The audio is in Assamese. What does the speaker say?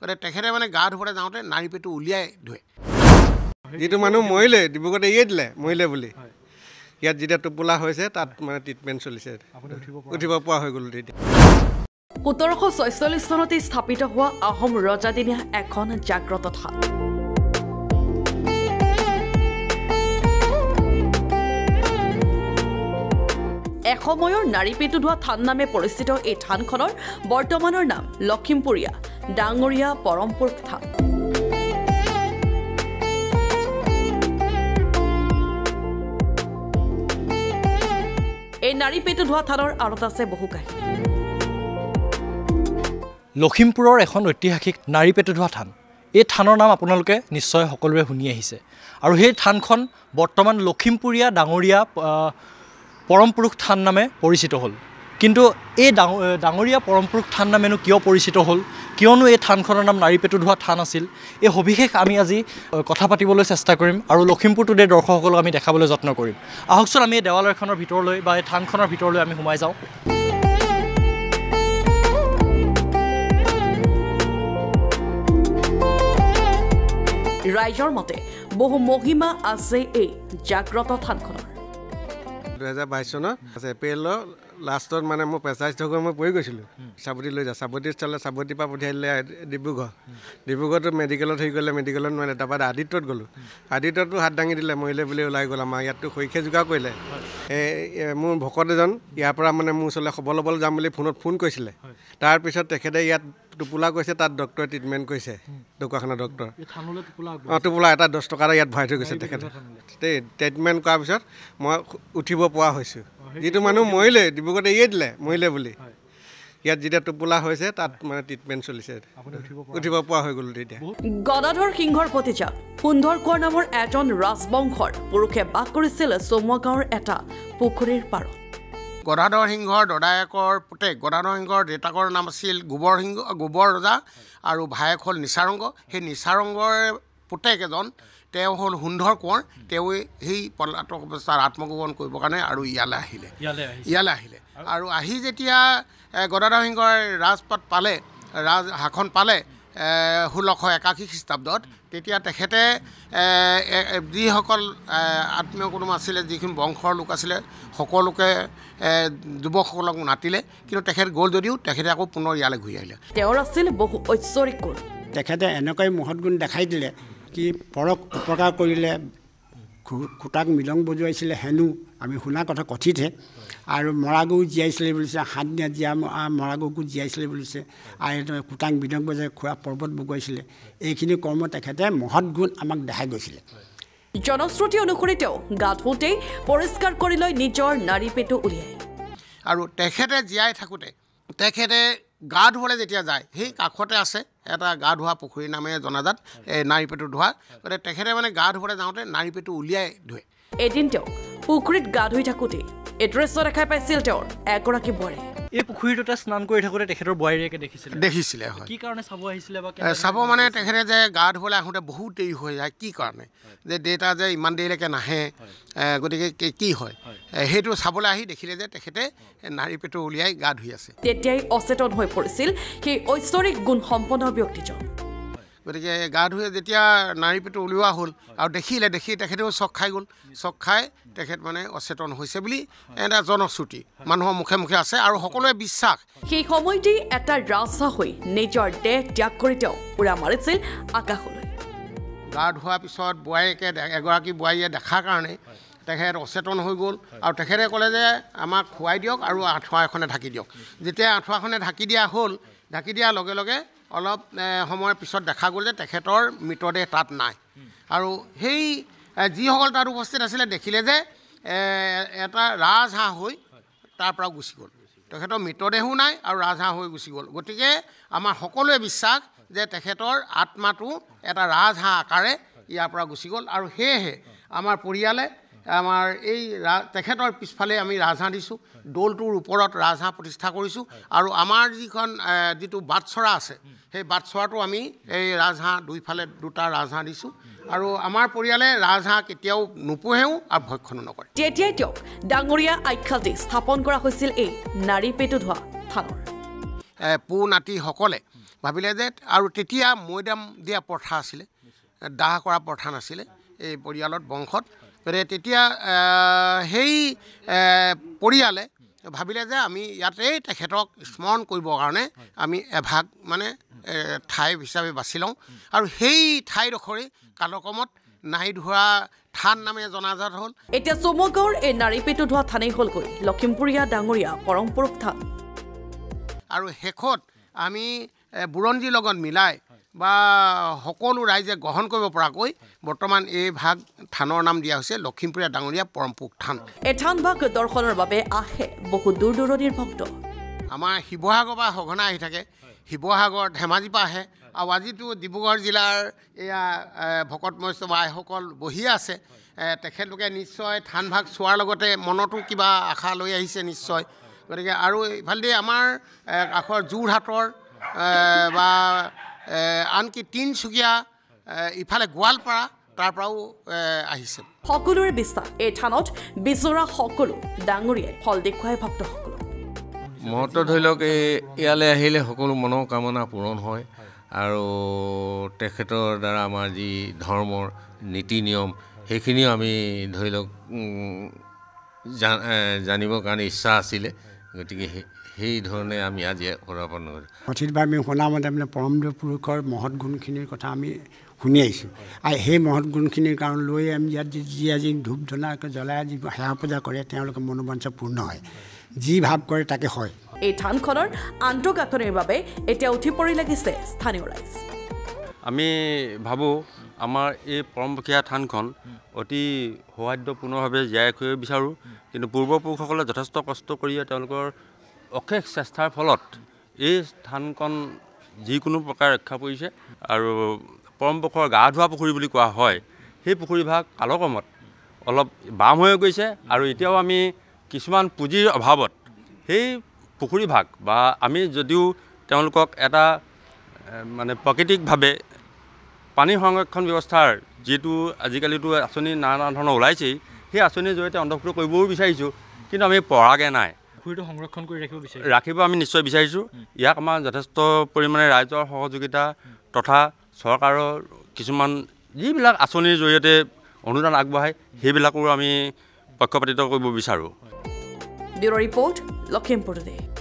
গতিকে তেখেতে মানে গা ধুবলৈ যাওঁতে নাৰী পেটটো উলিয়াই ধুৱে যিটো মানুহ মৰিলে ডিব্ৰুগড়তে এৰিয়ে দিলে মৰিলে বুলি ইয়াত যেতিয়া টোপোলা হৈছে তাত মানে ট্ৰিটমেণ্ট চলিছে উঠিব পৰা হৈ গ'লো তেতিয়া 1746 চনতে স্থাপিত হোৱা আহোম ৰজাদিনীয়া এখন জাগ্ৰত থান এসময়ৰ নাৰী পেটু ধোৱা থান নামে পৰিচিত এই থানখনৰ বৰ্তমানৰ নাম লখিমপুৰীয়া ডাঙৰীয়া পৰমপুৰুষ থান এই নাৰী পেটু ধোৱা থানৰ আঁৰত আছে বহু কাহিনী লখিমপুৰৰ এখন ঐতিহাসিক নাৰী পেটু ধোৱা থান এই থানৰ নাম আপোনালোকে নিশ্চয় সকলোৱে শুনি আহিছে আৰু সেই থানখন বৰ্তমান লখিমপুৰীয়া ডাঙৰীয়া পৰমপুৰুষ থান নামে পৰিচিত হ'ল কিন্তু এই ডাঙৰীয়া পৰমপুৰুষ থান নামেনো কিয় পৰিচিত হ'ল কিয়নো এই থানখনৰ নাম নাৰী পেটু ধোৱা থান আছিল এই সবিশেষ আমি আজি কথা পাতিবলৈ চেষ্টা কৰিম আৰু লখিমপুৰ টুডে দৰ্শকসকলক আমি দেখাবলৈ যত্ন কৰিম আহকচোন আমি এই দেৱালয়খনৰ ভিতৰলৈ বা এই থানখনৰ ভিতৰলৈ আমি সোমাই যাওঁ ৰাইজৰ মতে বহু মহিমা আছে এই জাগ্ৰত থানখনৰ 2022 চনৰ এপ্ৰিলৰ লাষ্টত মানে মোৰ পেচাইজ হৈ মই পৰি গৈছিলোঁ চাবুতি লৈ যা চাবুতিত চালে চাবুতিৰ পৰা পঠিয়াই দিলে ডিব্ৰুগড়তো মেডিকেলত হেৰি কৰিলে মেডিকেলত নোৱাৰিলে তাৰপৰা আদিত্যত গ'লোঁ আদিত্যতো হাত দাঙি দিলে মৰিলে বুলি ওলাই গ'ল আমাৰ ইয়াততো শৈক্ষে যোগাৰ কৰিলে মোৰ ভকত এজন ইয়াৰ পৰা মানে মোৰ ওচৰলৈ খবৰ ল'বলৈ যাম বুলি ফোন কৰিছিলে তাৰপিছত তেখেতে ইয়াত টোপোলা কৈছে তাত ডক্টৰে ট্ৰিটমেণ্ট কৰিছে ঢকুৱাখানা ডক্টৰ টোপোলা এটা 10 টকা ইয়াত ভৰাই থৈ গৈছে তেখেতে ট্ৰিটমেণ্ট কৰাৰ পিছত মই উঠিব পৰা হৈছোঁ যিটো মানুহ মৰিলে ডিব্ৰুগড়তে এৰিয়ে দিলে মৰিলে বুলি ইয়াত যেতিয়া টোপোলা হৈছে তাত মানে ট্ৰিটমেণ্ট চলিছে উঠিব পৰা হৈ গ'লো তেতিয়া গদাধৰ সিংহৰ ভতিজা সুন্দৰ কোঁৱৰ নামৰ এজন ৰাজবংশৰ পুৰুষে বাস কৰিছিল চমুৱা গাঁৱৰ এটা পুখুৰীৰ পাৰত গদাধৰ সিংহৰ দদায়েকৰ পুতেক গদাধৰ সিংহৰ দেউতাকৰ নাম আছিল গোবৰ ৰজা আৰু ভায়েক হ'ল নিচাৰংগ সেই নিচাৰংগৰ পুতেক এজন তেওঁ হ'ল সুন্দৰ কোঁৱৰ তেওঁ সেই পলাতক অৱস্থাৰ আত্মগোপন কৰিবৰ কাৰণে আৰু ইয়ালৈ আহিলে আৰু আহি যেতিয়া গদাধৰ সিংহৰ ৰাজপাট পালে শাসন পালে 1681 খ্ৰীষ্টাব্দত তেতিয়া তেখেতে যিসকল আত্মীয় কুটুম আছিলে যিখিনি বংশৰ লোক আছিলে সকলোকে যুৱকসকলক নাতিলে কিন্তু তেখেত গ'ল যদিও তেখেতে আকৌ পুনৰ ইয়ালৈ ঘূৰি আহিলে তেওঁৰ আছিল বহু ঐশ্বৰিক গুণ তেখেতে এনেকৈ মহৎ গুণ দেখাই দিলে কি পৰক উপকাৰ কৰিলে খুটাক মিলং বজুৱাইছিলে হেনো আমি শুনা কথা কথিতহে আৰু মৰাগু জীয়াইছিলে বুলিছে হাত দিয়া জীয়া মৰাগুকো জীয়াইছিলে বুলিছে আৰু খুটাক মিলং বজাই খোৱা পৰ্বত বগুৱাইছিলে এইখিনি কৰ্ম তেখেতে মহৎ গুণ আমাক দেখাই গৈছিলে জনশ্ৰুতি অনুসৰি তেওঁ গা ধুওঁতেই পৰিষ্কাৰ কৰি লৈ নিজৰ নাৰী পেটু উলিয়াই আৰু তেখেতে জীয়াই থাকোঁতে তেখেতে গা ধুবলৈ যেতিয়া যায় সেই কাষতে আছে এটা গা ধোৱা পুখুৰী নামেৰে জনাজাত এই নাৰী পেটু ধোৱা গতিকে তেখেতে মানে গা ধুবলৈ যাওঁতে নাৰী পেটু উলিয়াই ধুৱে এদিন তেওঁ পুখুৰীত গা ধুই থাকোঁতেই এই দৃশ্য দেখাই পাইছিল তেওঁৰ এগৰাকী বোৱাৰী এই পুখুৰীটোতে স্নান কৰি থাকোঁতে তেখেতৰ বোৱাৰীয়েকে দেখিছিলে হয় কি কাৰণে চাব আহিছিলে বা চাব মানে তেখেতে যে গা ধুবলৈ আহোঁতে বহুত দেৰি হৈ যায় কি কাৰণে যে দেউতা যে ইমান দেৰিলৈকে নাহে গতিকে কি হয় সেইটো চাবলৈ আহি দেখিলে যে তেখেতে নাৰী পেটু উলিয়াই গা ধুই আছে তেতিয়াই অচেতন হৈ পৰিছিল সেই ঐশ্বৰিক গুণ সম্পন্ন ব্যক্তিজন গতিকে গা ধুৱে যেতিয়া নাৰী পেটু উলিওৱা হ'ল আৰু দেখি তেখেতেও চক খাই গ'ল চক খাই তেখেত মানে অচেতন হৈছে বুলি এটা জনশ্ৰুতি মানুহৰ মুখে মুখে আছে আৰু সকলোৱে বিশ্বাস সেই সময়তেই এটা ৰাজহাঁহ হৈ নিজৰ দেহ ত্যাগ কৰি তেওঁ উৰা মাৰিছিল আকাশলৈ গা ধোৱাৰ পিছত এগৰাকী বোৱাৰীয়ে দেখাৰ কাৰণে তেখেত অচেতন হৈ গ'ল আৰু তেখেতে ক'লে যে আমাক খুৱাই দিয়ক আৰু আঁঠুৱা এখনে ঢাকি দিয়ক যেতিয়া আঁঠুৱাখনে ঢাকি দিয়া হ'ল ঢাকি দিয়াৰ লগে লগে অলপ সময়ৰ পিছত দেখা গ'ল যে তেখেতৰ মৃতদেহ তাত নাই আৰু সেই যিসকল তাত উপস্থিত আছিলে দেখিলে যে এটা ৰাজহাঁহ হৈ তাৰ পৰা গুচি গ'ল তেখেতৰ মৃতদেহো নাই আৰু ৰাজহাঁহ হৈ গুচি গ'ল গতিকে আমাৰ সকলোৱে বিশ্বাস যে তেখেতৰ আত্মাটো এটা ৰাজহাঁহ আকাৰে ইয়াৰ পৰা গুচি গ'ল আৰু সেয়েহে আমাৰ পৰিয়ালে আমাৰ এই তেখেতৰ পিছফালে আমি ৰাজহাঁহ দিছোঁ দৌলটোৰ ওপৰত ৰাজহাঁহ প্ৰতিষ্ঠা কৰিছোঁ আৰু আমাৰ যিটো বাটচৰা আছে সেই বাটচৰাটো আমি এই ৰাজহাঁহ দুইফালে দুটা ৰাজহাঁহ দিছোঁ আৰু আমাৰ পৰিয়ালে ৰাজহাঁহ কেতিয়াও নোপোহেও আৰু ভক্ষণো নকৰে তেতিয়াই তেওঁক ডাঙৰীয়া আখ্যা দি স্থাপন কৰা হৈছিল এই নাৰী পেটু ধোৱা থানৰ পু নাতিসকলে ভাবিলে যে আৰু তেতিয়া মৈদাম দিয়া প্ৰথা আছিলে দাহ কৰা প্ৰথা নাছিলে এই পৰিয়ালত বংশত গতিকে তেতিয়া সেই পৰিয়ালে ভাবিলে যে আমি ইয়াতেই তেখেতক স্মৰণ কৰিবৰ কাৰণে আমি এভাগ মানে ঠাই হিচাপে বাছি লওঁ আৰু সেই ঠাইডোখৰেই কালক্ৰমত নাইধোৱা থান নামে জনাজাত হ'ল এতিয়া চমুগাঁৱৰ এই নাৰীপেটু ধোৱা থানেই হ'লগৈ লখিমপুৰীয়া ডাঙৰীয়া পৰমপুৰুষ থান আৰু শেষত আমি বুৰঞ্জীৰ লগত মিলাই বা সকলো ৰাইজে গ্ৰহণ কৰিব পৰাকৈ বৰ্তমান এই ভাগ থানৰ নাম দিয়া হৈছে লখিমপুৰীয়া ডাঙৰীয়া পৰমপুৰুষ থান এই থানভাগ দৰ্শনৰ বাবে আহে বহু দূৰ দূৰণিৰ ভক্ত আমাৰ শিৱসাগৰৰ পৰা সঘনাই আহি থাকে শিৱসাগৰ ধেমাজিৰ পৰা আহে আৰু আজিতো ডিব্ৰুগড় জিলাৰ এয়া ভকত বৈষ্ণৱ আইসকল বহি আছে তেখেতলোকে নিশ্চয় থানভাগ চোৱাৰ লগতে মনতো কিবা আশা লৈ আহিছে নিশ্চয় গতিকে আৰু ইফালেদি আমাৰ কাষৰ যোৰহাটৰ বা আনকি তিনিচুকীয়া ইফালে গোৱালপাৰা তাৰ পৰাও আহিছে সকলোৰে বিশ্বাস এই থানত বিচৰা সকলো ডাঙৰীয়াই ফল দেখুৱাই ভক্তসকলক মহত্ব ধৰি লওক ইয়ালৈ আহিলে সকলো মনোকামনা পূৰণ হয় আৰু তেখেতৰ দ্বাৰা আমাৰ যি ধৰ্মৰ নীতি নিয়ম সেইখিনিও আমি ধৰি লওক জানিবৰ কাৰণে ইচ্ছা আছিলে গতিকে সেই ধৰণে আমি আজি সমাপন কৰিছোঁ কথিতভাৱে আমি শুনামতে মানে পৰমদেৱ পুৰুষৰ মহৎ গুণখিনিৰ কথা আমি শুনি আহিছোঁ আৰু সেই মহৎ গুণখিনিৰ কাৰণ লৈ আমি ইয়াত যি আজি ধূপ ধূনাকৈ জ্বলাই আজি সেৱা পূজা কৰে তেওঁলোকৰ মনোবাঞ্ছা পূৰ্ণ হয় যি ভাৱ কৰে তাকে হয় এই থানখনৰ আন্তঃগাঁথনিৰ বাবে এতিয়া উঠি পৰি লাগিছে স্থানীয় ৰাইজ আমি ভাবোঁ আমাৰ এই পৰমপুৰুষীয়া থানখন অতি সৌহাৰ্দ্যপূৰ্ণভাৱে জীয়াই ৰাখিব বিচাৰোঁ কিন্তু পূৰ্বপুৰুষসকলে যথেষ্ট কষ্ট কৰি তেওঁলোকৰ অশেষ চেষ্টাৰ ফলত এই থানখন যিকোনো প্ৰকাৰে ৰক্ষা পৰিছে আৰু পৰমপুৰুষৰ গা ধোৱা পুখুৰী বুলি কোৱা হয় সেই পুখুৰীভাগ কালক্ৰমত অলপ বাম হৈ গৈছে আৰু এতিয়াও আমি কিছুমান পুঁজিৰ অভাৱত সেই পুখুৰীভাগ বা আমি যদিও তেওঁলোকক এটা মানে প্ৰাকৃতিকভাৱে পানী সংৰক্ষণ ব্যৱস্থাৰ যিটো আজিকালিতো আঁচনি নানা ধৰণৰ ওলাইছেই সেই আঁচনিৰ জৰিয়তে অন্তৰ্ভুক্ত কৰিবও বিচাৰিছোঁ কিন্তু আমি পৰাগৈ নাই পুখুৰীটো সংৰক্ষণ কৰি ৰাখিব আমি নিশ্চয় বিচাৰিছোঁ ইয়াক আমাৰ যথেষ্ট পৰিমাণে ৰাইজৰ সহযোগিতা তথা চৰকাৰৰ কিছুমান যিবিলাক আঁচনিৰ জৰিয়তে অনুদান আগবঢ়ায় সেইবিলাকো আমি পক্ষপাতিত্ব কৰিব বিচাৰোঁ ব্যুৰ ৰিপৰ্ট লখিমপুৰ টুডে